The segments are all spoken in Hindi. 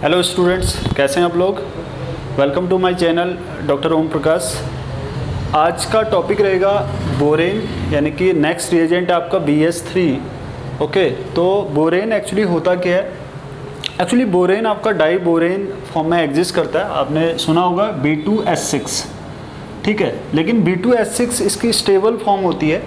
हेलो स्टूडेंट्स, कैसे हैं आप लोग। Welcome to my channel doctor Om Prakash. आज का टॉपिक रहेगा बोरेन, यानी कि नेक्स्ट रिएजेंट आपका BS3। ओके, तो बोरेन एक्चुअली होता क्या है। एक्चुअली बोरेन आपका डाई बोरेन फॉर्म में एग्जिस्ट करता है। आपने सुना होगा B2S6, ठीक है। लेकिन B2S6 इसकी स्टेबल फॉर्म होती है।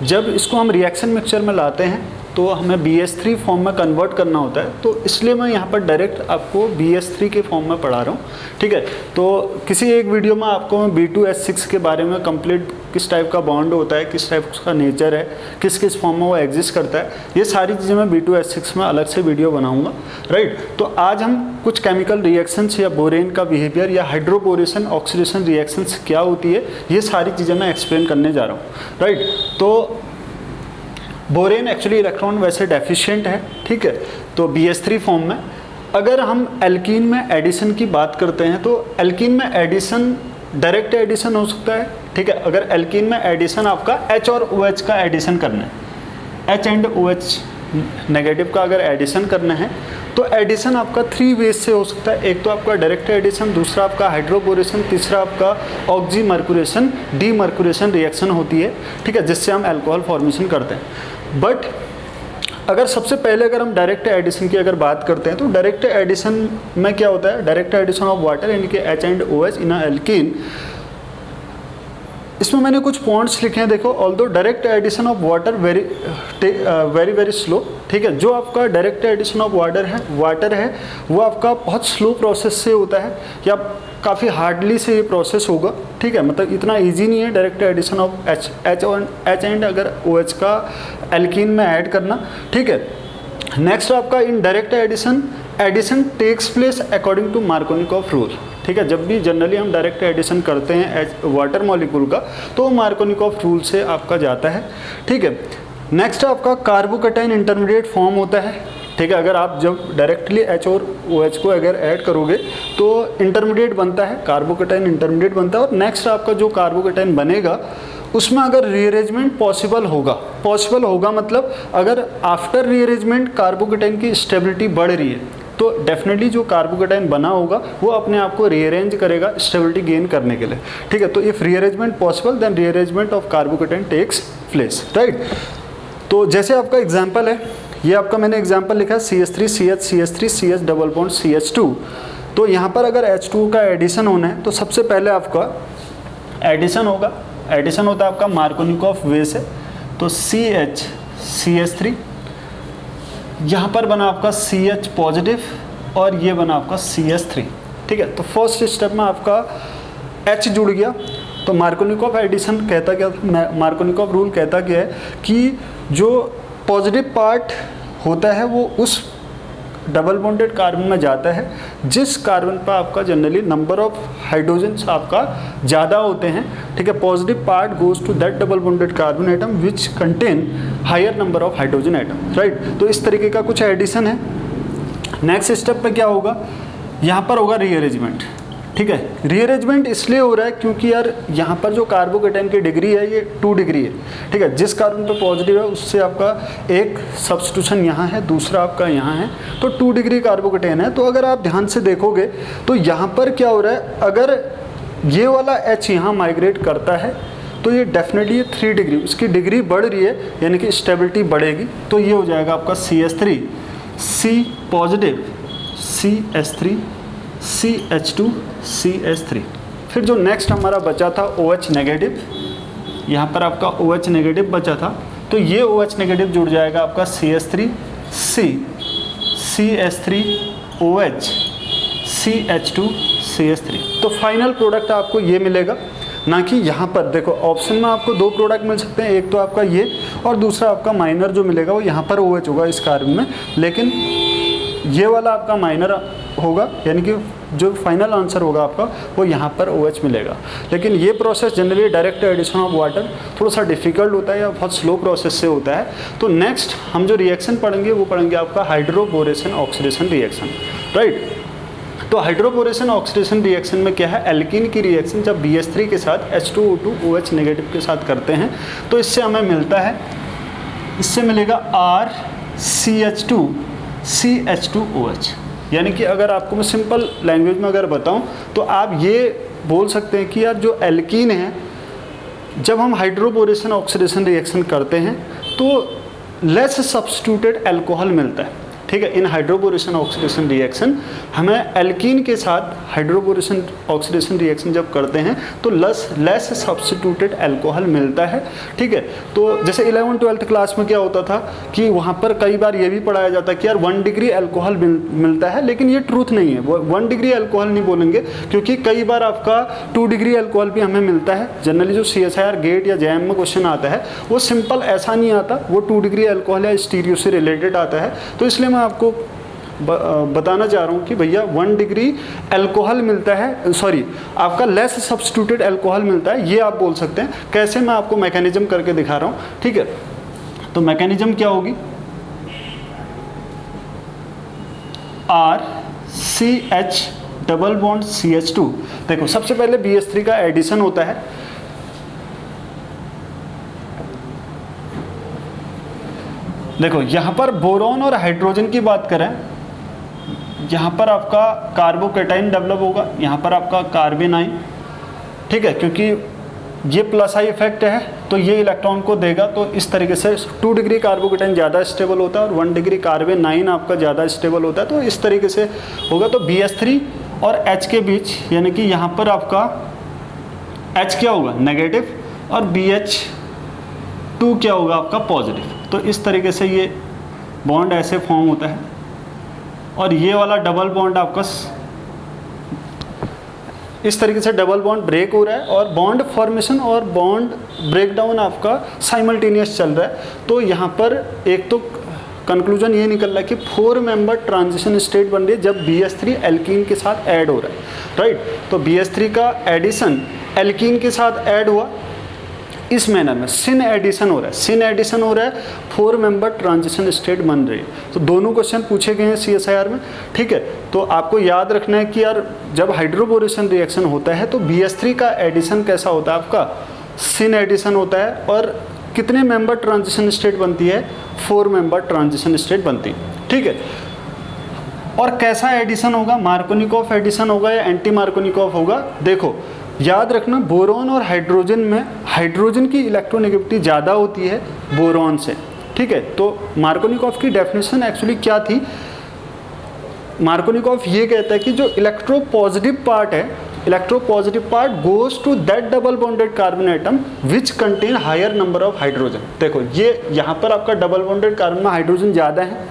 जब इसको हम रिएक्शन मिक्सचर में लाते हैं तो हमें BS3 फॉर्म में कन्वर्ट करना होता है, तो इसलिए मैं यहाँ पर डायरेक्ट आपको BS3 के फॉर्म में पढ़ा रहा हूँ, ठीक है। तो किसी एक वीडियो में आपको मैं B2S6 के बारे में कंप्लीट किस टाइप का बॉन्ड होता है, किस टाइप उसका नेचर है, किस किस फॉर्म में वो एग्जिस्ट करता है, ये सारी चीज़ें मैं B2S6 में अलग से वीडियो बनाऊँगा, राइट। तो आज हम कुछ केमिकल रिएक्शंस या बोरेन का बिहेवियर या हाइड्रोबोरेशन ऑक्सीडेशन रिएक्शंस क्या होती है, ये सारी चीज़ें मैं एक्सप्लेन करने जा रहा हूँ, राइट। तो बोरेन एक्चुअली इलेक्ट्रॉन वैसे डेफिशिएंट है, ठीक है। तो BS3 फॉर्म में अगर हम एल्कीन में एडिशन की बात करते हैं तो एल्कीन में एडिशन डायरेक्ट एडिशन हो सकता है, ठीक है। अगर एल्कीन में एडिशन आपका H और OH का एडिशन करना है, H एंड OH नेगेटिव का अगर एडिशन करना है तो एडिशन आपका 3 वेज से हो सकता है। एक तो आपका डायरेक्ट एडिशन, दूसरा आपका हाइड्रोबोरेशन, तीसरा आपका ऑक्सीमर्कुरेशन डीमर्कुरेशन रिएक्शन होती है, ठीक है, जिससे हम अल्कोहल फॉर्मेशन करते हैं। बट अगर सबसे पहले अगर हम डायरेक्ट एडिशन की अगर बात करते हैं तो डायरेक्ट एडिशन में क्या होता है, डायरेक्ट एडिशन ऑफ वाटर यानी कि H and OH in alkene. इसमें मैंने कुछ पॉइंट्स लिखे हैं, देखो। Although direct addition of water very slow, ठीक है। जो आपका डायरेक्ट एडिशन ऑफ वाटर है वो आपका बहुत स्लो प्रोसेस से होता है या काफ़ी हार्डली से ये प्रोसेस होगा, ठीक है। मतलब इतना इजी नहीं है direct addition of H and अगर OH का एल्कीन में ऐड करना, ठीक है। नेक्स्ट आपका indirect addition takes place according to Markovnikov rule, ठीक है। जब भी जनरली हम डायरेक्ट एडिशन करते हैं वाटर मॉलिक्यूल का तो मार्कोनिकॉफ रूल से आपका जाता है, ठीक है। नेक्स्ट आपका कार्बोकैटायन इंटरमीडिएट फॉर्म होता है, ठीक है। अगर आप जब डायरेक्टली H और OH को अगर ऐड करोगे तो इंटरमीडिएट बनता है, कार्बोकैटायन इंटरमीडिएट बनता है। और नेक्स्ट आपका जो कार्बोकैटायन बनेगा उसमें अगर रीअरेंजमेंट पॉसिबल होगा मतलब अगर आफ्टर रीअरेंजमेंट कार्बोकैटायन की स्टेबिलिटी बढ़ रही है तो डेफिनेटली जो कार्बोकैटायन बना होगा वो अपने आप को रीअरेंज करेगा स्टेबिलिटी गेन करने के लिए, ठीक है। तो if rearrangement possible then rearrangement of carbocation takes place, right. तो जैसे आपका एग्जाम्पल है, ये आपका मैंने एग्जाम्पल लिखा है CH3 CH CH3 CH double bond CH2। तो यहाँ पर अगर H2 का एडिशन होना है तो सबसे पहले आपका एडिशन होता है आपका मार्कोनिकॉफ वे से। तो CH CH3, यहाँ पर बना आपका CH पॉजिटिव और ये बना आपका CH3, ठीक है। तो फर्स्ट स्टेप में आपका H जुड़ गया। तो मार्कोनिकॉफ एडिशन कहता क्या, मार्कोनिकॉफ रूल कहता क्या है कि जो पॉजिटिव पार्ट होता है वो उस डबल बॉन्डेड कार्बन में जाता है जिस कार्बन पर आपका जनरली नंबर ऑफ हाइड्रोजन्स आपका ज़्यादा होते हैं, ठीक है। Positive part goes to that double bonded carbon atom which contain higher number of hydrogen atom, right. तो इस तरीके का कुछ एडिशन है। नेक्स्ट स्टेप पे क्या होगा, यहाँ पर होगा रीअरेंजमेंट, ठीक है। रीअरेंजमेंट इसलिए हो रहा है क्योंकि यार यहाँ पर जो कार्बोकैटायन की डिग्री है ये 2 डिग्री है, ठीक है। जिस कार्बन पर पॉजिटिव है उससे आपका एक सब्स्टिट्यूशन यहाँ है, दूसरा आपका यहाँ है, तो 2 डिग्री कार्बोकैटायन है। तो अगर आप ध्यान से देखोगे तो यहाँ पर क्या हो रहा है, अगर ये वाला H यहाँ माइग्रेट करता है तो ये डेफिनेटली 3 डिग्री, उसकी डिग्री बढ़ रही है यानी कि स्टेबिलिटी बढ़ेगी। तो ये हो जाएगा आपका CH3 C positive CH3 CH2 CH3। फिर जो नेक्स्ट हमारा बचा था OH नेगेटिव, यहाँ पर आपका OH नेगेटिव बचा था तो ये OH नेगेटिव जुड़ जाएगा आपका CH3 C CH3 OH CH2 CH3। तो फाइनल प्रोडक्ट आपको ये मिलेगा, ना कि यहाँ पर देखो ऑप्शन में आपको 2 प्रोडक्ट मिल सकते हैं, एक तो आपका ये और दूसरा आपका माइनर जो मिलेगा वो यहाँ पर OH होगा इस कार्बन में, लेकिन ये वाला आपका माइनर होगा यानी कि जो फाइनल आंसर होगा आपका वो यहाँ पर OH मिलेगा। लेकिन ये process generally direct addition of water थोड़ा सा डिफिकल्ट होता है या बहुत स्लो प्रोसेस से होता है। तो नेक्स्ट हम जो रिएक्शन पढ़ेंगे वो पढ़ेंगे आपका हाइड्रोबोरेशन ऑक्सीडेशन रिएक्शन, राइट। तो हाइड्रोबोरेशन ऑक्सीडेशन रिएक्शन में क्या है, एल्कीन की रिएक्शन जब BH3 के साथ H2O2 OH नेगेटिव के साथ करते हैं तो इससे हमें मिलता है, इससे मिलेगा RCH2 CH2OH, यानी कि अगर आपको मैं सिंपल लैंग्वेज में अगर बताऊं तो आप ये बोल सकते हैं कि यार जो एल्कीन है, जब हम हाइड्रोबोरेशन ऑक्सीडेशन रिएक्शन करते हैं तो लेस सब्स्टिट्यूटेड अल्कोहल मिलता है, ठीक है। इन हाइड्रोबोरेशन ऑक्सीडेशन रिएक्शन हमें एल्कीन के साथ हाइड्रोबोरेशन ऑक्सीडेशन रिएक्शन जब करते हैं तो लेस सब्स्टिट्यूटेड अल्कोहल मिलता है, ठीक है। तो जैसे 11th-12th क्लास में क्या होता था कि वहाँ पर कई बार ये भी पढ़ाया जाता है कि यार 1 डिग्री अल्कोहल मिलता है, लेकिन ये ट्रूथ नहीं है। 1 डिग्री अल्कोहल नहीं बोलेंगे, क्योंकि कई बार आपका 2 डिग्री अल्कोहल भी हमें मिलता है। जनरली जो CSIR गेट या JAM में क्वेश्चन आता है वो सिंपल ऐसा नहीं आता, वो 2 डिग्री अल्कोहल या स्टीरियो से रिलेटेड आता है। तो इसलिए आपको बताना चाह रहा हूँ कि भैया 1 डिग्री अल्कोहल मिलता है, सॉरी आपका लेस सब्स्टिट्यूटेड अल्कोहल मिलता है, ये आप बोल सकते हैं। कैसे, मैं आपको मैकेनिज्म करके दिखा रहा हूँ, ठीक है। तो मैकेनिज्म क्या होगी, RCH डबल बॉन्ड CH2। देखो सबसे पहले BH3 का एडिशन होता है, देखो यहाँ पर बोरॉन और हाइड्रोजन की बात करें, यहाँ पर आपका कार्बोकेटाइन डेवलप होगा, यहाँ पर आपका कार्बेनाइन, ठीक है। क्योंकि ये प्लस आई इफेक्ट है तो ये इलेक्ट्रॉन को देगा, तो इस तरीके से 2 डिग्री कार्बोकेटाइन ज़्यादा स्टेबल होता है और 1 डिग्री कार्बेनाइन आपका ज़्यादा स्टेबल होता है, तो इस तरीके से होगा। तो BH3 और H के बीच, यानी कि यहाँ पर आपका H क्या होगा, नेगेटिव, और BH2 क्या होगा आपका पॉजिटिव। तो इस तरीके से ये बॉन्ड ऐसे फॉर्म होता है, और ये वाला डबल बॉन्ड आपका इस तरीके से डबल बॉन्ड ब्रेक हो रहा है, और बॉन्ड फॉर्मेशन और बॉन्ड ब्रेकडाउन आपका साइमल्टेनियस चल रहा है। तो यहाँ पर एक तो कंक्लूजन ये निकल रहा है कि 4 मेंबर ट्रांजिशन स्टेट बन रही है जब BH3 एल्कीन के साथ ऐड हो रहा है, राइट। तो BH3 का एडिशन एल्कीन के साथ ऐड हुआ, इस मैनर में सिन एडिशन हो रहा है, सिन एडिशन हो रहा है, 4 मेंबर ट्रांजिशन स्टेट बन रही है। तो दोनों क्वेश्चन पूछे गए हैं CSIR में, ठीक है। तो आपको याद रखना है कि यार जब हाइड्रोबोरेशन रिएक्शन होता है तो BH3 का एडिशन कैसा होता है, आपका सिन एडिशन होता है, और कितने मेंबर ट्रांजिशन स्टेट बनती है, 4 मेंबर ट्रांजिशन स्टेट बनती है, ठीक है। और कैसा एडिशन होगा, मार्कोनिकॉफ एडिशन होगा या एंटी मार्कोनिकॉफ होगा। देखो याद रखना, बोरॉन और हाइड्रोजन में हाइड्रोजन की इलेक्ट्रोनेगेटिविटी ज़्यादा होती है बोरॉन से, ठीक है। तो मार्कोनिकॉफ की डेफिनेशन एक्चुअली क्या थी, मार्कोनिकॉफ ये कहता है कि जो इलेक्ट्रोपॉजिटिव पार्ट है, electropositive part goes to that double bonded carbon atom which contain higher number of hydrogen. देखो ये यहाँ पर आपका डबल बॉन्डेड कार्बन में हाइड्रोजन ज़्यादा है,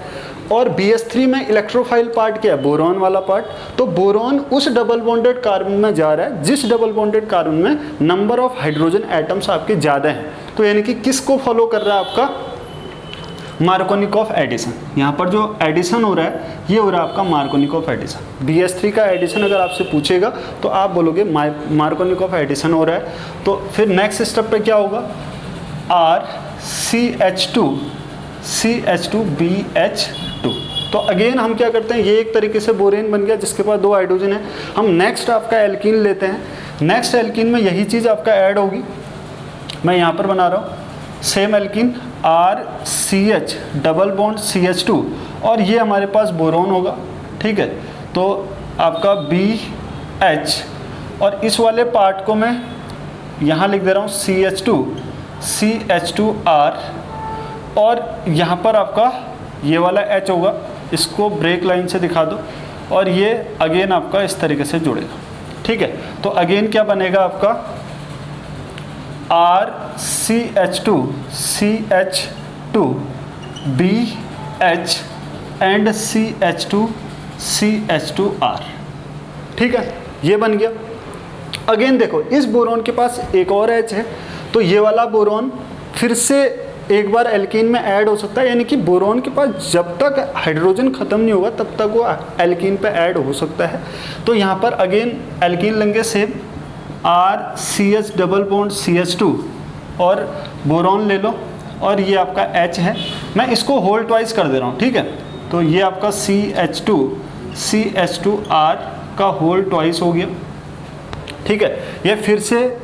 और BH3 में इलेक्ट्रोफाइल पार्ट क्या है, बोरॉन वाला पार्ट। तो बोरॉन उस डबल बॉन्डेड कार्बन में जा रहा है जिस डबल बॉन्डेड कार्बन में नंबर ऑफ हाइड्रोजन एटम्स आपके ज़्यादा हैं। तो यानी कि किसको फॉलो कर रहा है, आपका मार्कोनिकॉफ एडिशन। यहाँ पर जो एडिशन हो रहा है ये हो रहा है आपका मार्कोनिकॉफ एडिशन। BH3 का एडिशन अगर आपसे पूछेगा तो आप बोलोगे मार्कोनिकॉफ एडिशन हो रहा है। तो फिर नेक्स्ट स्टेप पे क्या होगा, RCH2BH2। तो अगेन हम क्या करते हैं, ये एक तरीके से बोरेन बन गया जिसके पास 2 हाइड्रोजन है। हम नेक्स्ट आपका एल्कीन लेते हैं, नेक्स्ट एल्कीन में यही चीज़ आपका ऐड होगी, मैं यहाँ पर बना रहा हूँ same alkene RCH double bond CH2, और ये हमारे पास बोरॉन होगा, ठीक है। तो आपका BH, और इस वाले पार्ट को मैं यहाँ लिख दे रहा हूँ CH2R, और यहाँ पर आपका ये वाला H होगा, इसको ब्रेक लाइन से दिखा दो, और ये अगेन आपका इस तरीके से जुड़ेगा, ठीक है। तो अगेन क्या बनेगा आपका RCH2CH2BH एंड CH2CH2R, ठीक है, ये बन गया। अगेन देखो इस बोरॉन के पास एक और H है, तो ये वाला बोरॉन फिर से एक बार एल्कीन में ऐड हो सकता है, यानी कि बोरॉन के पास जब तक हाइड्रोजन ख़त्म नहीं होगा तब तक वो एल्कीन पे ऐड हो सकता है। तो यहाँ पर अगेन एल्कीन लेंगे same RCH double bond CH2, और बोरॉन ले लो, और ये आपका H है, मैं इसको होल ट्वाइस कर दे रहा हूँ, ठीक है। तो ये आपका CH2CH2R का होल ट्वाइस हो गया, ठीक है। ये फिर से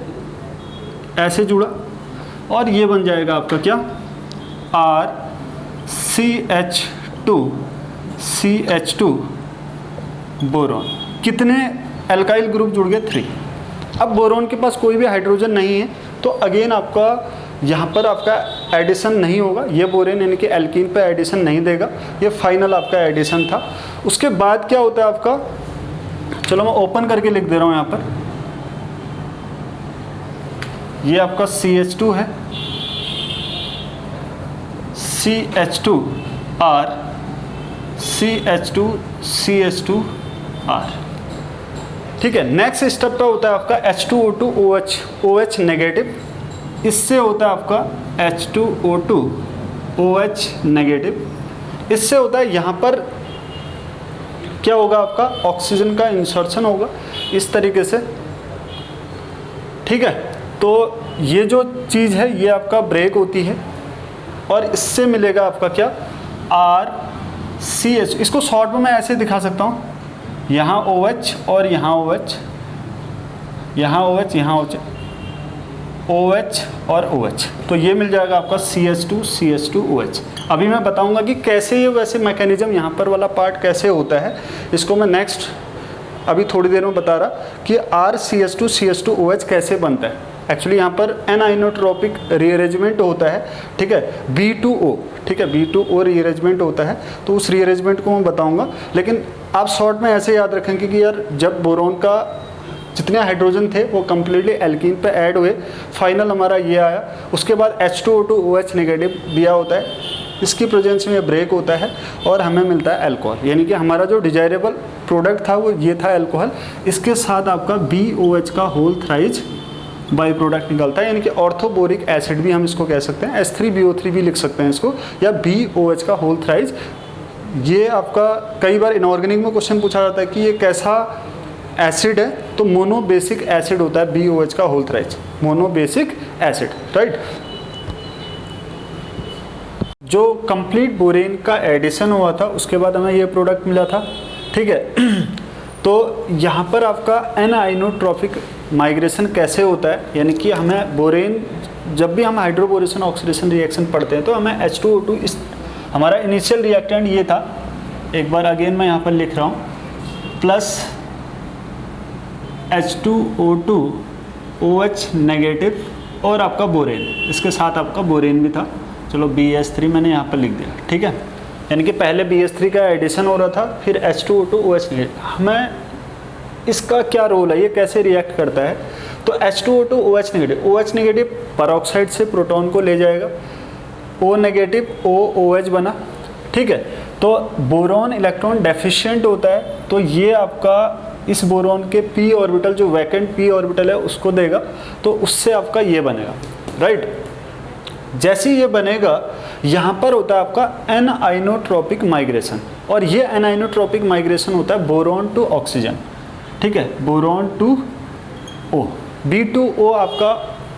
ऐसे जुड़ा, और ये बन जाएगा आपका क्या RCH2CH2 बोरॉन। कितने एल्काइल ग्रुप जुड़ गए? 3। अब बोरॉन के पास कोई भी हाइड्रोजन नहीं है तो अगेन आपका यहाँ पर आपका एडिशन नहीं होगा, ये बोरेन यानी कि एल्कीन पे एडिशन नहीं देगा, ये फाइनल आपका एडिशन था। उसके बाद क्या होता है आपका, चलो मैं ओपन करके लिख दे रहा हूँ यहाँ पर, ये आपका CH2 है, CH2R, CH2, CH2R। ठीक है, नेक्स्ट स्टेप पे होता है आपका H2O2 OH, OH नेगेटिव। इससे होता है आपका H2O2 OH नेगेटिव। इससे होता है यहाँ पर क्या होगा, आपका ऑक्सीजन का इंसर्शन होगा इस तरीके से। ठीक है, तो ये जो चीज़ है ये आपका ब्रेक होती है और इससे मिलेगा आपका क्या, RCH। इसको शॉर्ट में मैं ऐसे दिखा सकता हूँ, यहाँ OH और यहाँ OH, यहाँ OH, यहाँ OH और OH, तो ये मिल जाएगा आपका CH2 CH2OH। अभी मैं बताऊंगा कि कैसे ये वैसे मैकेनिज्म यहाँ पर वाला पार्ट कैसे होता है, इसको मैं नेक्स्ट अभी थोड़ी देर में बता रहा कि RCH2 CH2OH कैसे बनता है। एक्चुअली यहाँ पर एनाइनोट्रोपिक रीअरेंजमेंट होता है, ठीक है, B2O, ठीक है, B2O रीअरेंजमेंट होता है, तो उस रीअरेंजमेंट को मैं बताऊंगा। लेकिन आप शॉर्ट में ऐसे याद रखेंगे कि यार जब बोरॉन का जितने हाइड्रोजन थे वो कम्प्लीटली एल्कीन पे ऐड हुए, फाइनल हमारा ये आया। उसके बाद H2O2 OH नेगेटिव दिया होता है, इसकी प्रेजेंस में ये ब्रेक होता है और हमें मिलता है अल्कोहल, यानी कि हमारा जो डिजायरेबल प्रोडक्ट था वो ये था अल्कोहल। इसके साथ आपका BOH का होल थ्राइज बाई प्रोडक्ट निकलता है, यानी कि ऑर्थोबोरिक एसिड भी हम इसको कह सकते हैं, H3BO3 भी लिख सकते हैं इसको, या BOH का होल थ्राइज। ये आपका कई बार इनऑर्गेनिक में क्वेश्चन पूछा जाता है कि ये कैसा एसिड है, तो मोनोबेसिक एसिड होता है BOH का whole thrice, monobasic acid, right. जो कंप्लीट बोरेन का एडिशन हुआ था उसके बाद हमें ये प्रोडक्ट मिला था, ठीक है। तो यहाँ पर आपका एनाइनोट्रॉपिक माइग्रेशन कैसे होता है, यानी कि हमें बोरेन, जब भी हम हाइड्रोबोरेशन ऑक्सीडेशन रिएक्शन पढ़ते हैं तो हमें H2O2, इस हमारा इनिशियल रिएक्टेंट ये था, एक बार अगेन मैं यहाँ पर लिख रहा हूँ, प्लस H2O2 OH नेगेटिव और आपका बोरेन, इसके साथ आपका बोरेन भी था, चलो BS3 मैंने यहाँ पर लिख दिया, ठीक है। यानी कि पहले BS3 का एडिशन हो रहा था, फिर H2O2 OH नेगेटिव। हमें इसका क्या रोल है, ये कैसे रिएक्ट करता है, तो H2O2 OH negative, OH negative peroxide से प्रोटॉन को ले जाएगा, O नेगेटिव OOH बना, ठीक है। तो बोरॉन इलेक्ट्रॉन डेफिशिएंट होता है, तो ये आपका इस बोरॉन के p ऑर्बिटल, जो वैकेंट p ऑर्बिटल है उसको देगा, तो उससे आपका ये बनेगा, राइट। जैसे ये बनेगा यहाँ पर होता है आपका एनाइनोट्रॉपिक माइग्रेशन, और ये एनाइनोट्रॉपिक माइग्रेशन होता है बोरॉन टू ऑक्सीजन, ठीक है, बोरॉन टू O, B2O आपका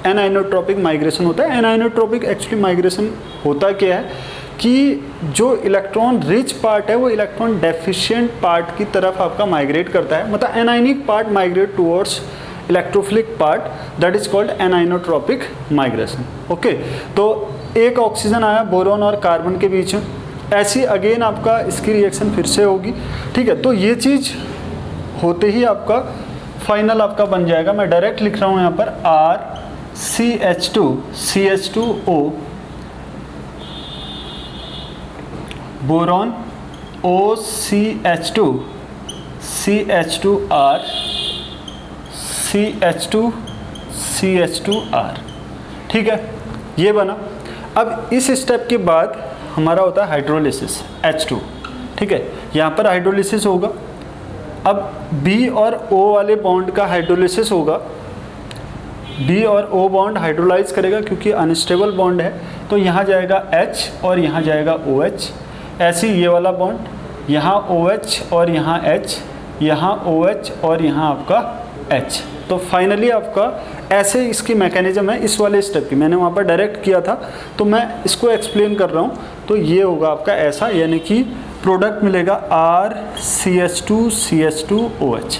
एनाइनोट्रॉपिक माइग्रेशन होता है। एनाइनोट्रॉपिक एक्चुअली माइग्रेशन होता क्या है कि जो इलेक्ट्रॉन रिच पार्ट है वो इलेक्ट्रॉन डेफिशिएंट पार्ट की तरफ आपका माइग्रेट करता है, मतलब anionic part migrate towards electrophilic part, that is called anionotropic migration, okay. तो एक ऑक्सीजन आया बोरॉन और कार्बन के बीच में, ऐसी अगेन आपका इसकी रिएक्शन फिर से होगी, ठीक है। तो ये चीज़ होते ही आपका फाइनल आपका बन जाएगा, मैं डायरेक्ट लिख रहा हूँ यहाँ पर RCH2 CH2O boron OCH2 CH2R CH2 CH2R, ठीक है, ये बना। अब इस स्टेप के बाद हमारा होता है हाइड्रोलिसिस H2, ठीक है, यहाँ पर हाइड्रोलिसिस होगा। अब B और O वाले बॉन्ड का हाइड्रोलिसिस होगा, B और O बॉन्ड हाइड्रोलाइज करेगा क्योंकि अनस्टेबल बॉन्ड है, तो यहाँ जाएगा H और यहाँ जाएगा OH। ऐसे ये वाला बॉन्ड, यहाँ OH और यहाँ H, यहाँ OH और यहाँ आपका H। तो फाइनली आपका ऐसे इसकी मैकेनिज्म है। इस वाले स्टेप की मैंने वहाँ पर डायरेक्ट किया था, तो मैं इसको एक्सप्लेन कर रहा हूँ। तो ये होगा आपका ऐसा, यानी कि प्रोडक्ट मिलेगा RCH2 CH2OH।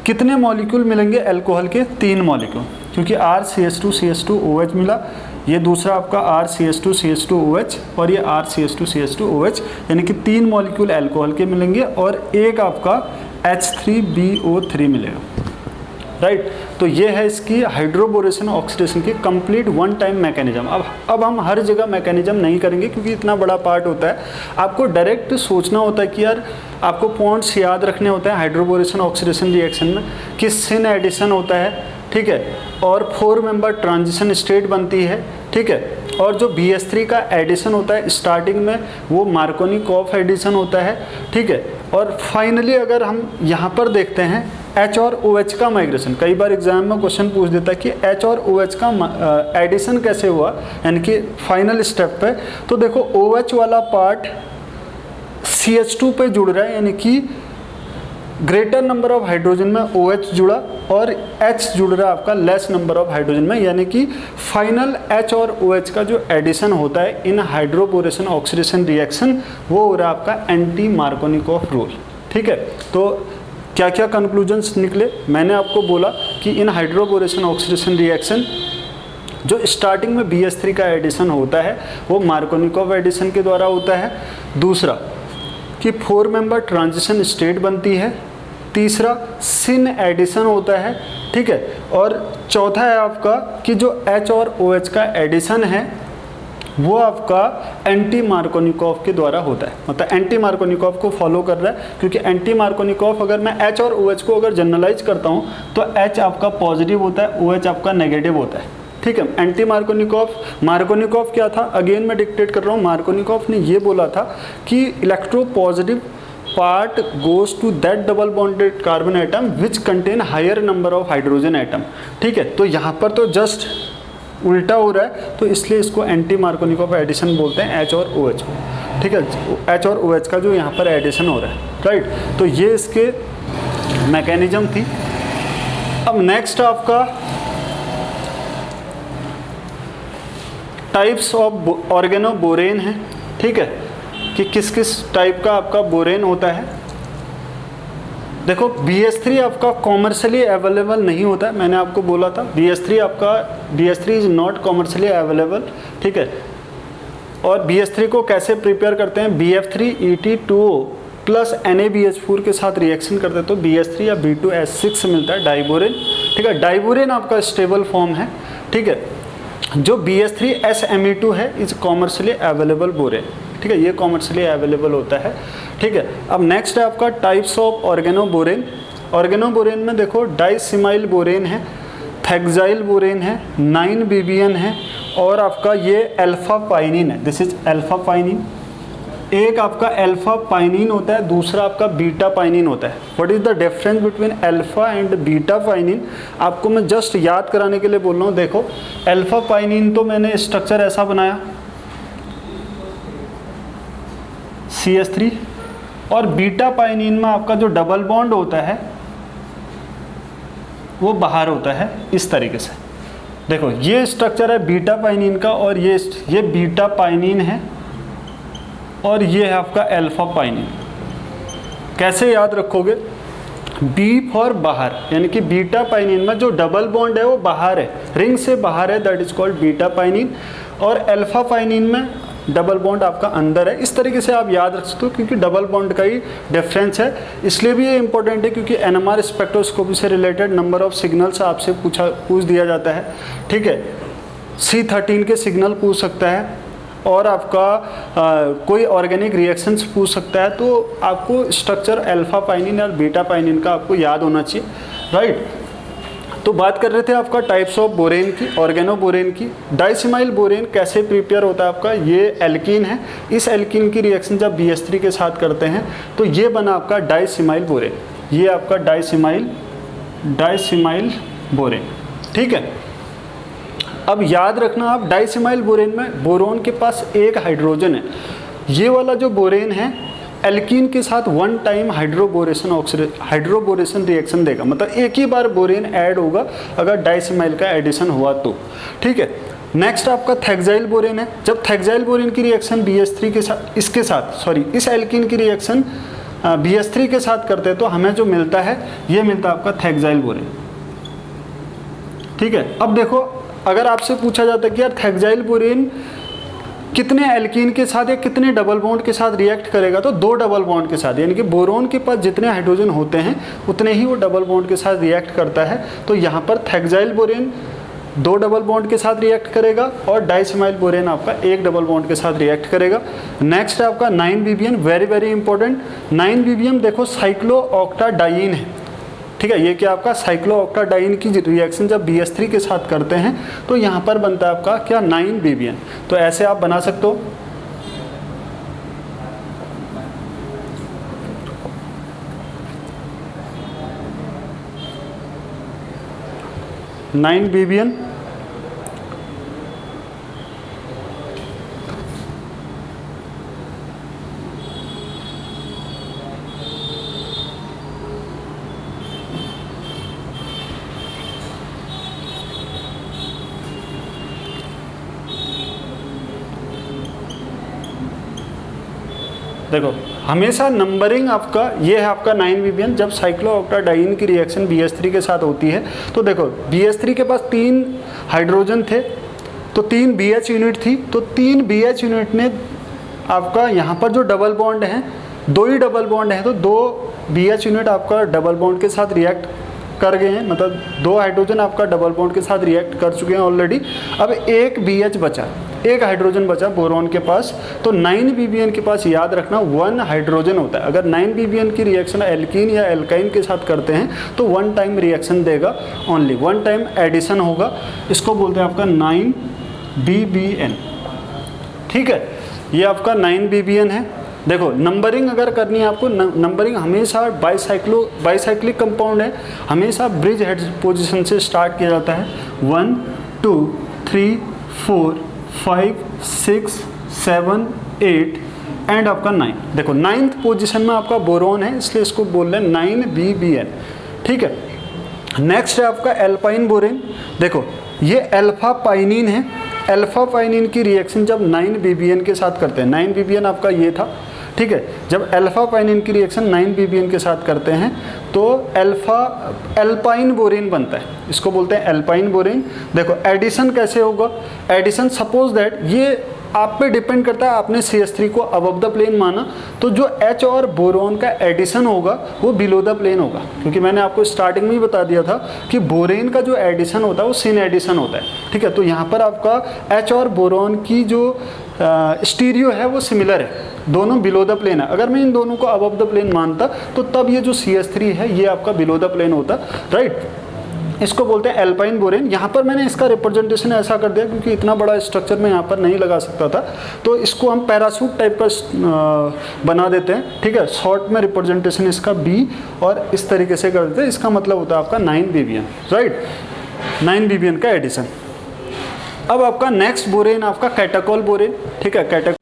कितने मॉलिक्यूल मिलेंगे अल्कोहल के? 3 मॉलिक्यूल, क्योंकि RCH2 CH2OH मिला, ये दूसरा आपका RCH2 CH2OH और ये RCH2 CH2OH, यानी कि 3 मॉलिक्यूल अल्कोहल के मिलेंगे और एक आपका H3BO3 मिलेगा, राइट। तो ये है इसकी हाइड्रोबोरेशन ऑक्सीडेशन की कंप्लीट वन टाइम मैकेनिज्म। अब हम हर जगह मैकेनिज्म नहीं करेंगे क्योंकि इतना बड़ा पार्ट होता है, आपको डायरेक्ट सोचना होता है कि यार आपको पॉइंट्स याद रखने होते हैं हाइड्रोबोरेशन ऑक्सीडेशन रिएक्शन में कि सिन एडिशन होता है, ठीक है, और 4 मेंबर ट्रांजिशन स्टेट बनती है, ठीक है, और जो BH3 का एडिशन होता है स्टार्टिंग में वो मार्कोनिकॉफ एडिशन होता है, ठीक है, और फाइनली अगर हम यहाँ पर देखते हैं H और OH का माइग्रेशन, कई बार एग्जाम में क्वेश्चन पूछ देता है कि H और OH का एडिशन कैसे हुआ, यानी कि फाइनल स्टेप पे। तो देखो OH वाला पार्ट CH2 पे जुड़ रहा है, यानी कि ग्रेटर नंबर ऑफ हाइड्रोजन में OH जुड़ा और H जुड़ रहा है आपका लेस नंबर ऑफ हाइड्रोजन में, यानी कि फाइनल H और OH का जो एडिशन होता है इन हाइड्रोबोरेशन ऑक्सीडेशन रिएक्शन वो हो रहा है आपका एंटी मार्कोनिकॉफ रूल, ठीक है। तो क्या क्या कंक्लूजन्स निकले, मैंने आपको बोला कि इन हाइड्रोबोरेशन ऑक्सीडेशन रिएक्शन जो स्टार्टिंग में BH3 का एडिशन होता है वो मार्कोनिकॉफ एडिशन के द्वारा होता है। दूसरा कि 4 मेंबर ट्रांजिशन स्टेट बनती है। तीसरा सिन एडिशन होता है, ठीक है, और चौथा है आपका कि जो H और OH का एडिशन है वो आपका एंटी मार्कोनिकॉफ के द्वारा होता है, मतलब एंटी मार्कोनिकॉफ को फॉलो कर रहा है, क्योंकि एंटी मार्कोनिकॉफ अगर मैं H और OH को अगर जनरलाइज करता हूँ तो H आपका पॉजिटिव होता है, OH आपका नेगेटिव होता है, ठीक है। एंटी मार्कोनिकॉफ क्या था, अगेन मैं डिक्टेट कर रहा हूँ, मार्कोनिकॉफ ने ये बोला था कि electropositive part goes to that double bonded carbon atom which contain higher number of hydrogen atom, ठीक है। तो यहाँ पर तो जस्ट उल्टा हो रहा है, तो इसलिए इसको एंटी मार्कोनिकॉफ एडिशन बोलते हैं H और OH को, ठीक है, H और OH का जो यहाँ पर एडिशन हो रहा है, राइट। तो ये इसके मैकेनिज्म थी। अब नेक्स्ट आपका टाइप्स ऑफ ऑर्गेनोबोरेन है, ठीक है, कि किस किस टाइप का आपका बोरेन होता है। देखो BH3 आपका कॉमर्शियली अवेलेबल नहीं होता है, मैंने आपको बोला था BH3 is not commercially available, ठीक है। और BH3 को कैसे प्रिपेयर करते हैं, BF3ET2O प्लस NaBH4 के साथ रिएक्शन करते हैं तो BH3 या B2S6 मिलता है डाइबोरेन, ठीक है। डाइबोरेन आपका स्टेबल फॉर्म है, ठीक है। जो BH3SME2 है इज कॉमर्शियली अवेलेबल बोरेन, ठीक है, ये कॉमर्शियली अवेलेबल होता है, ठीक है। अब नेक्स्ट है आपका टाइप्स ऑफ ऑर्गेनोबोरेन। ऑर्गेनोबोरेन में देखो डाइसिमाइल बोरेन है, थैक्साइल बोरेन है, 9BBN है और आपका ये अल्फा पाइनिन है, दिस इज अल्फा पाइनिन। एक आपका अल्फा पाइनिन होता है, दूसरा आपका बीटा पाइनिन होता है। What is the difference between alpha and beta pinene, आपको मैं जस्ट याद कराने के लिए बोल रहा हूँ। देखो अल्फा पाइनिन तो मैंने स्ट्रक्चर ऐसा बनाया CH3, और बीटा पाइनिन में आपका जो डबल बॉन्ड होता है वो बाहर होता है इस तरीके से। देखो ये स्ट्रक्चर है बीटा पाइनिन का और ये बीटा पाइनिन है और ये है आपका अल्फा पाइनिन। कैसे याद रखोगे, बी फॉर बाहर, यानी कि बीटा पाइनिन में जो डबल बॉन्ड है वो बाहर है, रिंग से बाहर है, that is called beta pinene, और अल्फा पाइनिन में डबल बॉन्ड आपका अंदर है। इस तरीके से आप याद रख सकते हो क्योंकि डबल बॉन्ड का ही डिफरेंस है, इसलिए भी ये इंपॉर्टेंट है क्योंकि NMR स्पेक्ट्रोस्कोपी से रिलेटेड नंबर ऑफ सिग्नल्स आपसे पूछ दिया जाता है, ठीक है। C13 के सिग्नल पूछ सकता है और आपका कोई ऑर्गेनिक रिएक्शंस पूछ सकता है, तो आपको स्ट्रक्चर अल्फा पाइनिन और बीटा पाइनिन का आपको याद होना चाहिए, राइट। तो बात कर रहे थे आपका टाइप्स ऑफ बोरेन की, ऑर्गेनोबोरेन की। डाइसिमाइल बोरेन कैसे प्रिपेयर होता है आपका, ये एल्कीन है, इस एल्कीन की रिएक्शन जब BH3 के साथ करते हैं तो ये बना आपका डाइसिमाइल बोरेन, ये आपका डाइसिमाइल बोरेन, ठीक है। अब याद रखना आप डाइसिमाइल बोरेन में बोरोन के पास एक हाइड्रोजन है, ये वाला जो बोरेन है एल्कीन के साथ वन टाइम हाइड्रोबोरेशन रिएक्शन देगा, मतलब एक ही बार बोरेन ऐड होगा अगर डाइसिमाइल का एडिशन हुआ तो, ठीक है। नेक्स्ट आपका थैक्साइल बोरेन है। जब थैक्साइल बोरेन की रिएक्शन BH3 के साथ इस एल्कीन की रिएक्शन BH3 के साथ करते हैं तो हमें जो मिलता है ये मिलता है आपका थैक्साइल बोरेन, ठीक है। अब देखो अगर आपसे पूछा जाता है कि यार थैक्साइल बोरेन कितने एल्कीन के साथ या कितने डबल बॉन्ड के साथ रिएक्ट करेगा, तो 2 डबल बॉन्ड के साथ, यानी कि बोरोन के पास जितने हाइड्रोजन होते हैं उतने ही वो डबल बॉन्ड के साथ रिएक्ट करता है। तो यहाँ पर थेक्साइल बोरेन 2 डबल बॉन्ड के साथ रिएक्ट करेगा और डाइसमाइल बोरेन आपका 1 डबल बॉन्ड के साथ रिएक्ट करेगा। नेक्स्ट है आपका 9-BBN, very very important. 9-BBN देखो साइक्लोऑक्टाडाइन है, ठीक है, ये क्या आपका साइक्लोऑक्टाडाइन की रिएक्शन जब BH3 के साथ करते हैं तो यहाँ पर बनता है आपका क्या 9-BBN। तो ऐसे आप बना सकते हो। नाइन BBN देखो हमेशा नंबरिंग आपका ये है आपका 9-BBN। जब साइक्लोऑक्टाडाइन की रिएक्शन BH3 के साथ होती है तो देखो BH3 के पास 3 हाइड्रोजन थे तो 3 BH यूनिट थी, तो 3 BH यूनिट ने आपका यहाँ पर जो डबल बॉन्ड है 2 ही डबल बॉन्ड है, तो 2 BH यूनिट आपका डबल बॉन्ड के साथ रिएक्ट कर गए हैं, मतलब 2 हाइड्रोजन आपका डबल बॉन्ड के साथ रिएक्ट कर चुके हैं ऑलरेडी। अब 1 BH बचा, 1 हाइड्रोजन बचा बोरॉन के पास, तो 9-BBN के पास याद रखना 1 हाइड्रोजन होता है। अगर 9-BBN की रिएक्शन एल्कीन या एल्काइन के साथ करते हैं तो 1 टाइम रिएक्शन देगा, ओनली 1 टाइम एडिशन होगा, इसको बोलते हैं आपका 9-BBN। ठीक है, ये आपका 9-BBN है। देखो नंबरिंग अगर करनी है आपको, नंबरिंग हमेशा बाईसाइक्लिक कंपाउंड है, हमेशा ब्रिज हेड पोजीशन से स्टार्ट किया जाता है। 1 2 3 4 5 6 7 8 एंड आपका 9। देखो 9th पोजीशन में आपका बोरोन है, इसलिए इसको बोल रहे हैं 9-BBN। ठीक है, नेक्स्ट है आपका एल्पाइन बोरेन। देखो ये अल्फा पाइनिन है, अल्फा पाइनिन की रिएक्शन जब 9-BBN के साथ करते हैं, 9-BBN आपका ये था, ठीक है, जब अल्फा पाइनिन की रिएक्शन 9-BBN के साथ करते हैं तो एल्पाइन बोरेन बनता है, इसको बोलते हैं एल्पाइन बोरेन। देखो एडिशन कैसे होगा, एडिशन सपोज दैट ये आप पे डिपेंड करता है, आपने CH3 को अबव द प्लेन माना तो जो H और बोरोन का एडिशन होगा वो बिलो द प्लेन होगा, क्योंकि मैंने आपको स्टार्टिंग में ही बता दिया था कि बोरेन का जो एडिशन होता है वो सिन एडिशन होता है। ठीक है, तो यहाँ पर आपका H और बोरोन की जो स्टीरियो है वो सिमिलर है, दोनों बिलो द प्लेन है। अगर मैं इन दोनों को अबव द प्लेन मानता तो तब ये जो CH3 है ये आपका बिलो द प्लेन होता, राइट। इसको बोलते हैं एल्पाइन बोरेन। यहाँ पर मैंने इसका रिप्रेजेंटेशन ऐसा कर दिया क्योंकि इतना बड़ा स्ट्रक्चर मैं यहाँ पर नहीं लगा सकता था, तो इसको हम पैरासूट टाइप का बना देते हैं। ठीक है, शॉर्ट में रिप्रेजेंटेशन इसका B और इस तरीके से कर देते हैं, इसका मतलब होता है आपका 9-BBN, राइट, 9-BBN का एडिशन। अब आपका नेक्स्ट बोरेन आपका कैटाकोल बोरेन। ठीक है,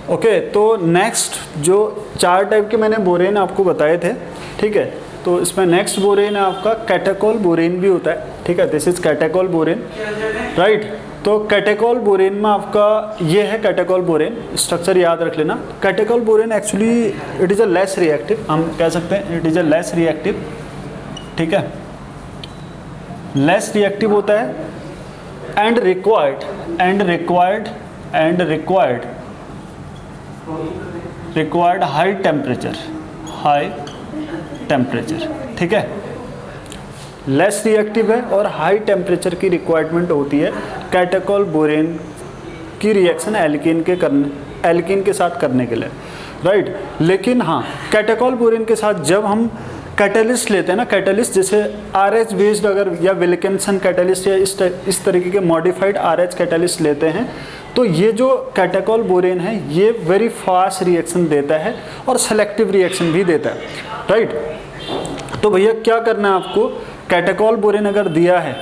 ओके, तो नेक्स्ट जो 4 टाइप के मैंने बोरेन आपको बताए थे, ठीक है, तो इसमें नेक्स्ट बोरेन है आपका कैटाकोल बोरेन भी होता है। ठीक है, दिस इज कैटाकोल बोरेन, राइट। तो कैटाकोल बोरेन में आपका ये है कैटाकोल बोरेन, स्ट्रक्चर याद रख लेना। Catechol borane actually it is a less reactive, हम कह सकते हैं it is a less reactive. ठीक है, लेस रिएक्टिव होता है एंड रिक्वायर्ड हाई टेम्परेचर। ठीक है, लेस रिएक्टिव है और हाई टेम्परेचर की रिक्वायरमेंट होती है कैटाकोल बोरेन की रिएक्शन एल्कीन के साथ करने के लिए, राइट। लेकिन हाँ, कैटाकोल बोरेन के साथ जब हम कैटलिस्ट लेते हैं ना, कैटलिस्ट जैसे RH बेस्ड अगर या विल्किंसन कैटलिस्ट या इस तरीके के मॉडिफाइड RH कैटलिस्ट लेते हैं तो ये जो कैटाकोल बोरेन है ये वेरी फास्ट रिएक्शन देता है और सेलेक्टिव रिएक्शन भी देता है, राइट। तो भैया क्या करना है आपको, कैटाकोल बोरेन अगर दिया है,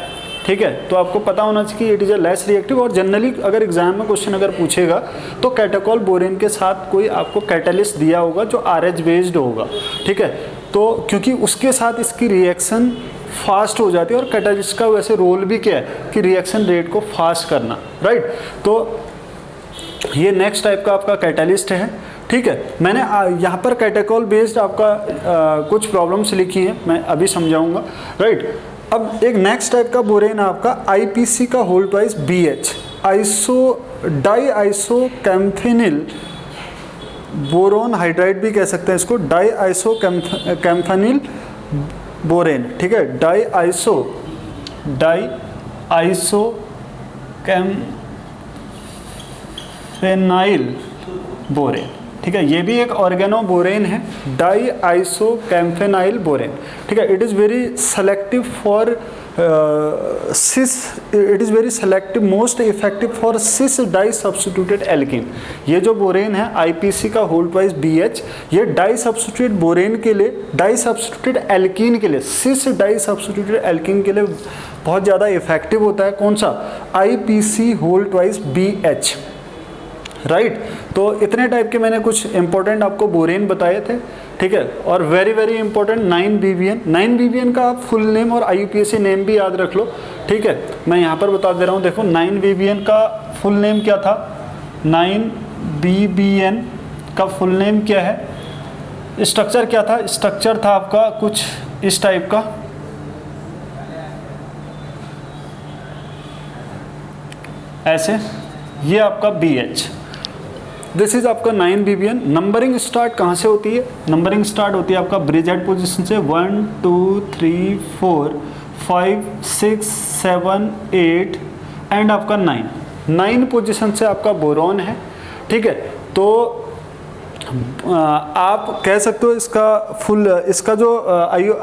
ठीक है, तो आपको पता होना चाहिए कि it is a less reactive. और जनरली अगर एग्जाम में क्वेश्चन अगर पूछेगा तो कैटाकोल बोरेन के साथ कोई आपको कैटलिस्ट दिया होगा जो RH बेस्ड होगा। ठीक है, तो क्योंकि उसके साथ इसकी रिएक्शन फास्ट हो जाती है और कैटलिस्ट का वैसे रोल भी क्या है कि रिएक्शन रेट को फास्ट करना, राइट। तो ये नेक्स्ट टाइप का आपका कैटलिस्ट है। ठीक है, मैंने यहाँ पर कैटाकोल बेस्ड आपका कुछ प्रॉब्लम्स लिखी हैं, मैं अभी समझाऊंगा, राइट। अब एक नेक्स्ट टाइप का बोरेन है आपका IPC का whole twice BH, di iso camphenyl boron hydride भी कह सकते हैं इसको, डाई आइसो कैम्फेनिल बोरेन, ठीक है, डाई आइसो कैम्फेनाइल बोरेन, ठीक है, ये भी एक ऑर्गेनो बोरेन है, डाई आइसो कैम्फेनाइल बोरेन, ठीक है। It is very selective for cis, it is very selective, most effective for cis di substituted alkene. ये जो बोरेन है आईपीसी का होल्ड वाइज BH, ये डाई सब्स्टिट्यूटेड बोरेन के लिए, डाई सब्स्टिट्यूटेड एल्कीन के लिए, सिस डाई सब्स्टिट्यूटेड एल्कीन के लिए बहुत ज़्यादा इफेक्टिव होता है। कौन सा? IPC hold wise BH, right. तो इतने टाइप के मैंने कुछ इंपॉर्टेंट आपको बोरेन बताए थे, ठीक है। और very very important 9BBN, 9BBN का आप फुल नेम और IUPAC नेम भी याद रख लो, ठीक है। मैं यहाँ पर बता दे रहा हूँ, देखो 9BBN का फुल नेम क्या था, 9BBN का फुल नेम क्या है, स्ट्रक्चर क्या था, स्ट्रक्चर था आपका कुछ इस टाइप का, ऐसे, ये आपका BH, दिस इज आपका 9BBN। नंबरिंग स्टार्ट कहाँ से होती है? नंबरिंग स्टार्ट होती है आपका ब्रिज हेड पोजीशन से, 1 2 3 4 5 6 7 8 एंड आपका 9 पोजीशन से आपका बोरॉन है, ठीक है। तो आप कह सकते हो इसका फुल, इसका जो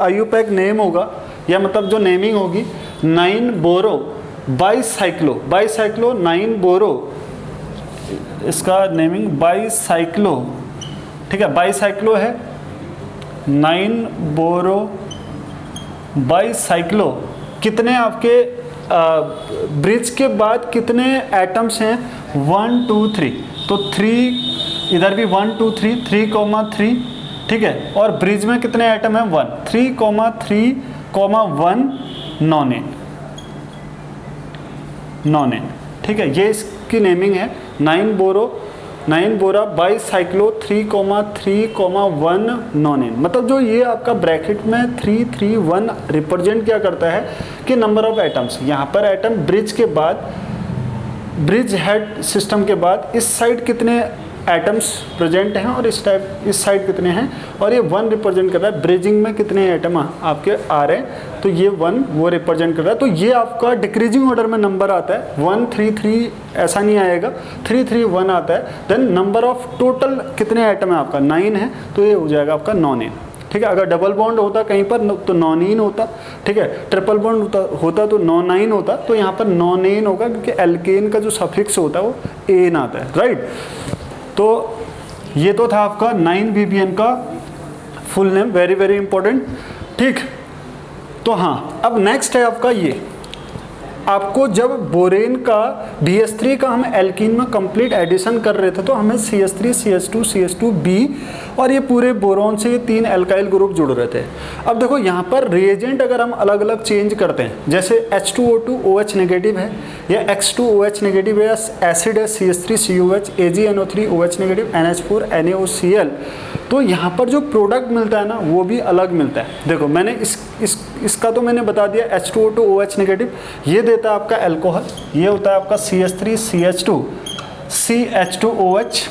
IUPAC नेम होगा या मतलब जो नेमिंग होगी, 9 बोरो बाईसाइक्लो, 9 बोरो, इसका नेमिंग बाईसाइक्लो, ठीक है, बाईसाइक्लो है, 9 बोरो बाईसाइक्लो। कितने आपके ब्रिज के बाद कितने एटम्स हैं? 1 2 3, तो 3 इधर भी 1 2 3 3,3, ठीक है। और ब्रिज में कितने एटम हैं? 1, 3,3,1 नॉन, ठीक है। ये इसकी नेमिंग है, 9 बोरा बाईसाइक्लो 3,3,1 नॉन। मतलब जो ये आपका ब्रैकेट में 3 3 1 रिप्रेजेंट क्या करता है कि नंबर ऑफ एटम्स, यहाँ पर एटम ब्रिज के बाद, ब्रिज हेड सिस्टम के बाद इस साइड कितने एटम्स प्रेजेंट हैं और इस साइड कितने हैं, और ये 1 रिप्रेजेंट कर रहा है ब्रिजिंग में कितने एटम आपके आ रहे हैं, तो ये 1 वो रिप्रेजेंट कर रहा है। तो ये आपका डिक्रीजिंग ऑर्डर में नंबर आता है, 1 3 3 ऐसा नहीं आएगा, 3 3 1 आता है। देन नंबर ऑफ टोटल कितने एटम है आपका? 9 है, तो ये हो जाएगा आपका नॉन, ठीक है। अगर डबल बॉन्ड होता कहीं पर तो नॉन होता, ठीक है। ट्रिपल बॉन्ड होता तो नॉन होता, तो यहाँ पर नॉन होगा क्योंकि एल्केन का जो सफिक्स होता है वो एन आता है, राइट। तो ये तो था आपका 9BBN का full name, very very important, ठीक। तो हाँ, अब नेक्स्ट है आपका ये, आपको जब बोरेन का BH3 का हम एल्कीन में कंप्लीट एडिशन कर रहे थे तो हमें CH3 CH2 CH2B और ये पूरे बोरोन से ये 3 एल्काइल ग्रुप जुड़ रहे थे। अब देखो यहाँ पर रिएजेंट अगर हम अलग अलग चेंज करते हैं, जैसे H2O2 OH नेगेटिव है या X2OH नेगेटिव है या एसिड है CH3COH, AgNO3 OH negative, NH4 NaOCl, तो यहाँ पर जो प्रोडक्ट मिलता है ना वो भी अलग मिलता है। देखो मैंने इसका तो मैंने बता दिया, H2O2 OH नेगेटिव ये देता है आपका अल्कोहल, ये होता है आपका CH3CH2 CH2OH,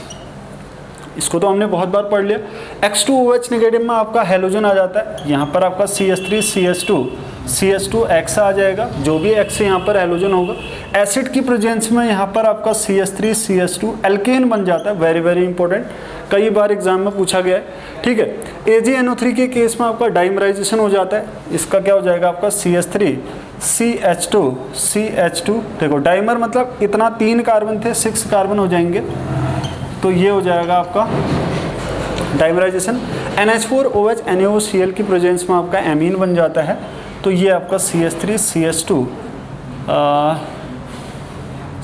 इसको तो हमने बहुत बार पढ़ लिया। X2OH नेगेटिव में आपका हेलोजन आ जाता है, यहाँ पर आपका CH3CH2 CH2X आ जाएगा, जो भी X यहाँ पर हेलोजन होगा। एसिड की प्रेजेंस में यहाँ पर आपका CH3CH2 एल्केन बन जाता है, वेरी वेरी इंपॉर्टेंट, कई बार एग्जाम में पूछा गया है, ठीक है। AgNO3 के केस में आपका डाइमराइजेशन हो जाता है, इसका क्या हो जाएगा आपका CH3CH2 देखो डाइमर मतलब इतना 3 कार्बन थे 6 कार्बन हो जाएंगे, तो ये हो जाएगा आपका डाइमराइजेशन। NH4OH NaOCl की प्रेजेंस में आपका एमीन बन जाता है, तो ये आपका CH3CH2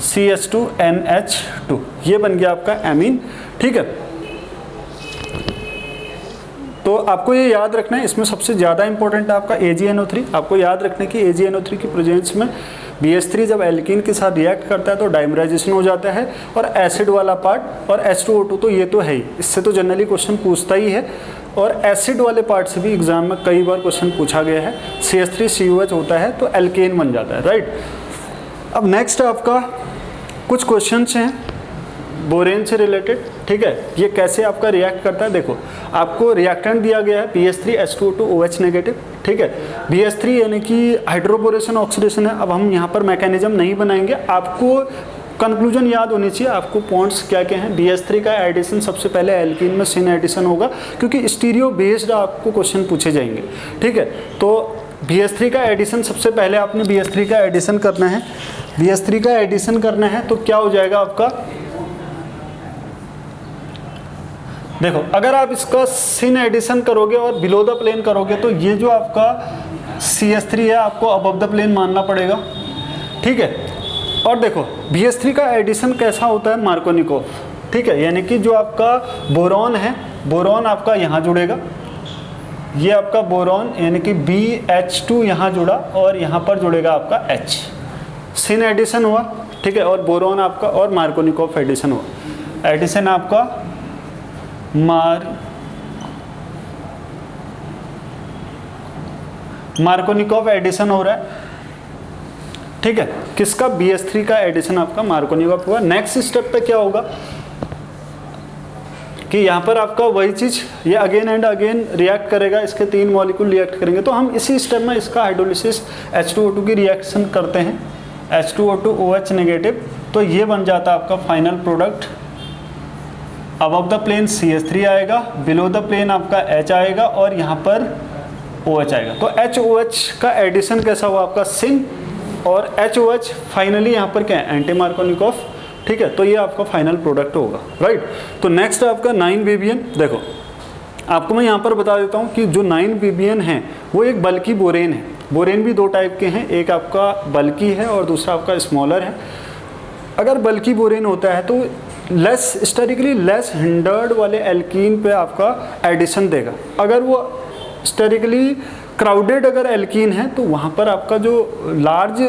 CH2NH2 ये बन गया आपका एमीन, ठीक है। तो आपको ये याद रखना है, इसमें सबसे ज़्यादा इंपॉर्टेंट है आपका AgNO3। आपको याद रखना है कि AgNO3 की प्रेजेंस में BH3 जब एल्कीन के साथ रिएक्ट करता है तो डाइमराइजेशन हो जाता है, और एसिड वाला पार्ट और H2O2 तो ये तो है ही, इससे तो जनरली क्वेश्चन पूछता ही है, और एसिड वाले पार्ट से भी एग्जाम में कई बार क्वेश्चन पूछा गया है। CH3COH होता है तो एल्केन बन जाता है, राइट। अब नेक्स्ट है आपका कुछ क्वेश्चंस हैं बोरेन से रिलेटेड, ठीक है। ये कैसे आपका रिएक्ट करता है, देखो आपको रिएक्टेंट दिया गया है BH3H2O2 नेगेटिव, ठीक है। BH3 यानी कि हाइड्रोबोरेशन ऑक्सीडेशन है। अब हम यहाँ पर मैकेनिज्म नहीं बनाएंगे, आपको कंक्लूजन याद होनी चाहिए आपको पॉइंट्स क्या क्या हैं। BH3 का एडिशन सबसे पहले एल्कीन में सिन एडिशन होगा, क्योंकि स्टीरियो बेस्ड आपको क्वेश्चन पूछे जाएंगे, ठीक है। तो BH3 का एडिशन सबसे पहले आपने BH3 का एडिशन करना है। BH3 का एडिशन करना है तो क्या हो जाएगा आपका, देखो अगर आप इसका सिन एडिशन करोगे और बिलो द प्लेन करोगे तो ये जो आपका CH3 है आपको अबव द प्लेन मानना पड़ेगा, ठीक है। और देखो BH3 का एडिशन कैसा होता है, मार्कोनिकोव, ठीक है। यानी कि जो आपका बोरॉन है, बोरॉन आपका यहाँ जुड़ेगा, ये आपका बोरॉन यानी कि BH2 यहाँ जुड़ा और यहाँ पर जुड़ेगा आपका H, सिन एडिशन हुआ, ठीक है। और बोरॉन आपका और मार्कोनिकोव एडिशन हुआ, एडिशन आपका मार्कोनिकोव एडिशन हो रहा है, ठीक है। किसका, BH3 का एडिशन आपका मार्कोनिकोव हुआ। नेक्स्ट स्टेप पे क्या होगा कि यहाँ पर आपका वही चीज़ ये अगेन एंड अगेन रिएक्ट करेगा, इसके 3 मॉलिक्यूल रिएक्ट करेंगे। तो हम इसी स्टेप में इसका हाइड्रोलिसिस H2O2 की रिएक्शन करते हैं, H2O2OH नेगेटिव, तो ये बन जाता है आपका final product. Above the plane CH3 आएगा, बिलो द प्लेन आपका H आएगा और यहाँ पर OH आएगा। तो HOH का एडिशन कैसा हुआ आपका, सिन, और HOH फाइनली यहाँ पर क्या है, एंटी मार्कोनिकोव, ठीक है। तो ये आपका फाइनल प्रोडक्ट होगा, राइट। तो नेक्स्ट आपका 9-ppn। देखो आपको मैं यहाँ पर बता देता हूँ कि जो 9-ppn है वो एक बल्कि बोरेन है। बोरेन भी 2 टाइप के हैं, एक आपका बल्कि है और दूसरा आपका स्मॉलर है। अगर बल्कि बोरेन होता है तो लेस स्टेरिकली लेस हिंडर्ड वाले एल्कीन पे आपका एडिशन देगा। अगर वो स्टेरिकली क्राउडेड अगर एल्कीन है तो वहाँ पर आपका जो लार्ज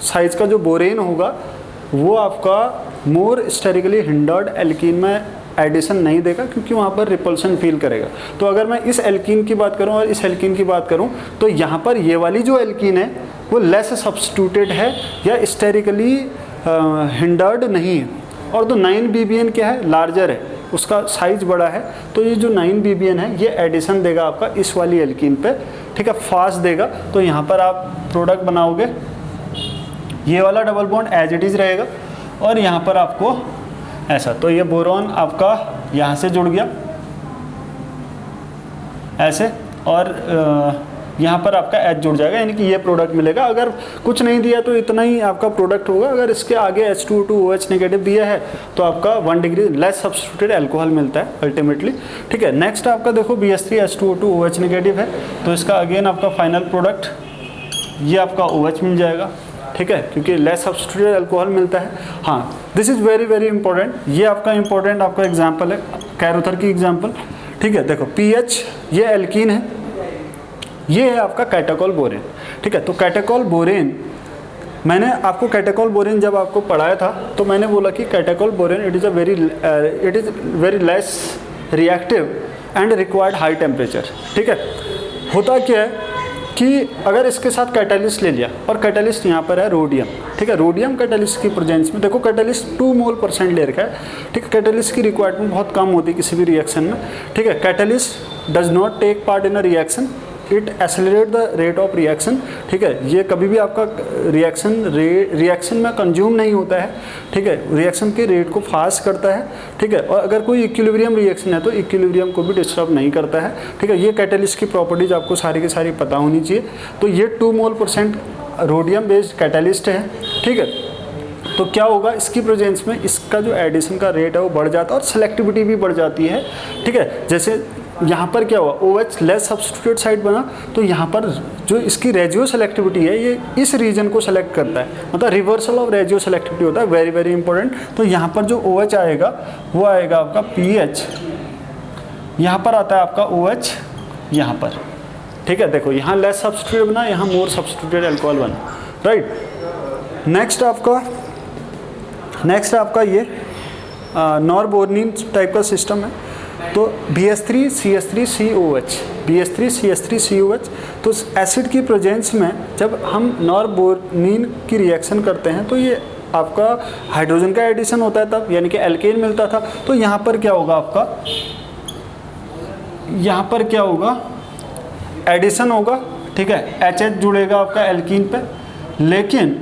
साइज का जो बोरेन होगा वो आपका मोर स्टेरिकली हिंडर्ड एल्कीन में एडिशन नहीं देगा, क्योंकि वहाँ पर रिपल्सन फील करेगा। तो अगर मैं इस एल्कीन की बात करूँ और इस एल्कीन की बात करूँ तो यहाँ पर ये वाली जो एल्कीन है वो लेस सब्स्टिट्यूटेड है या स्टेरिकली हिंडर्ड नहीं है। और तो 9-ppn क्या है, लार्जर है, उसका साइज बड़ा है। तो ये जो 9-ppn है ये एडिशन देगा आपका इस वाली एल्कीन पे, ठीक है, फास्ट देगा। तो यहाँ पर आप प्रोडक्ट बनाओगे, ये वाला double bond as it is रहेगा और यहाँ पर आपको ऐसा, तो ये बोरॉन आपका यहाँ से जुड़ गया ऐसे, और यहाँ पर आपका H जुड़ जाएगा, यानी कि ये प्रोडक्ट मिलेगा। अगर कुछ नहीं दिया तो इतना ही आपका प्रोडक्ट होगा। अगर इसके आगे H2O2OH नेगेटिव दिया है तो आपका 1 डिग्री लेस सब्स्टिट्यूटेड अल्कोहल मिलता है अल्टीमेटली, ठीक है। नेक्स्ट आपका देखो BH3H2O2OH नेगेटिव है, तो इसका अगेन आपका फाइनल प्रोडक्ट ये आपका OH मिल जाएगा, ठीक है, क्योंकि लेस सब्स्टिट्यूटेड अल्कोहल मिलता है। हाँ, this is very very important. ये आपका इंपॉर्टेंट आपका एग्जाम्पल है, कैरोथर की एग्जाम्पल, ठीक है। देखो PH ये एल्कीन है, ये है आपका कैटाकोल बोरेन, ठीक है। तो कैटाकोल बोरेन, मैंने आपको कैटाकोल बोरेन जब आपको पढ़ाया था तो मैंने बोला कि catechol borane it is very less reactive and required high temperature, ठीक है। होता क्या है कि अगर इसके साथ कैटालिस्ट ले लिया, और कैटालिस्ट यहाँ पर है रोडियम, ठीक है। रोडियम कैटालिस्ट की प्रेजेंस में देखो कैटालिस्ट 2 मोल% ले रखा है, ठीक है। कैटालिस्ट की रिक्वायरमेंट बहुत कम होती है किसी भी रिएक्शन में, ठीक है। Catalyst does not take part in a reaction, it accelerate the rate of reaction, ठीक है। ये कभी भी आपका रिएक्शन में कंज्यूम नहीं होता है, ठीक है, रिएक्शन के रेट को फास्ट करता है, ठीक है। और अगर कोई इक्विलिब्रियम रिएक्शन है तो इक्विलिब्रियम को भी डिस्टर्ब नहीं करता है, ठीक है। ये कैटालिस्ट की प्रॉपर्टीज आपको सारी की सारी पता होनी चाहिए। तो ये 2 मोल% रोडियम बेस्ड कैटालिस्ट है, ठीक है। तो क्या होगा, इसकी प्रेजेंस में इसका जो एडिशन का रेट है वो बढ़ जाता है और सेलेक्टिविटी भी बढ़ जाती है, ठीक है। जैसे यहाँ पर क्या हुआ, OH लेस सब्स्टिट्यूटेड साइट बना, तो यहाँ पर जो इसकी रेजियो सेलेक्टिविटी है ये इस रीजन को सेलेक्ट करता है, मतलब रिवर्सल ऑफ रेजियो सेलेक्टिविटी होता है, वेरी वेरी इंपॉर्टेंट। तो यहाँ पर जो OH आएगा वो आएगा आपका PH, यहाँ पर आता है आपका OH यहाँ पर, ठीक है। देखो यहाँ लेस सब्स्टिट्यूटेड बना, यहाँ मोर सब्स्टिट्यूटेड अल्कोहल बना, राइट। नेक्स्ट आपका ये नॉरबोर्निन टाइप का सिस्टम है। तो BH3CH3COH, BH3CH3COH, तो एसिड की प्रेजेंस में जब हम नॉरबोर्निन की रिएक्शन करते हैं तो ये आपका हाइड्रोजन का एडिशन होता है तब, यानी कि एल्केन मिलता था। तो यहाँ पर क्या होगा आपका, यहाँ पर क्या होगा, एडिशन होगा, ठीक है, HH जुड़ेगा आपका एल्कीन पे। लेकिन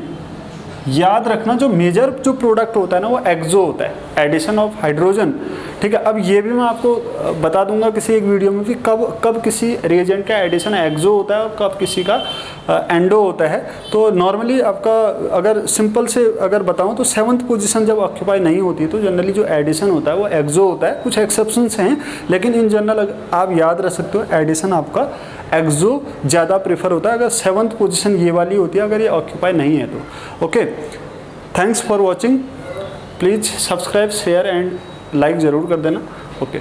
याद रखना जो मेजर जो प्रोडक्ट होता है ना वो एक्सो होता है, एडिशन ऑफ हाइड्रोजन, ठीक है। अब ये भी मैं आपको बता दूंगा किसी एक वीडियो में कि कब किसी रिएजेंट का एडिशन एक्सो होता है और कब किसी का एंडो होता है। तो नॉर्मली आपका अगर सिंपल से अगर बताऊं तो 7th पोजीशन जब ऑक्यूपाई नहीं होती तो जनरली जो एडिशन होता है वो एक्सो होता है। कुछ एक्सेप्शंस हैं, लेकिन इन जनरल आप याद रख सकते हो एडिशन आपका एक्सो ज़्यादा प्रेफर होता है अगर 7th पोजीशन ये वाली होती है, अगर ये ऑक्यूपाई नहीं है तो। Okay, thanks for watching, please subscribe, share and like ज़रूर कर देना। ओके।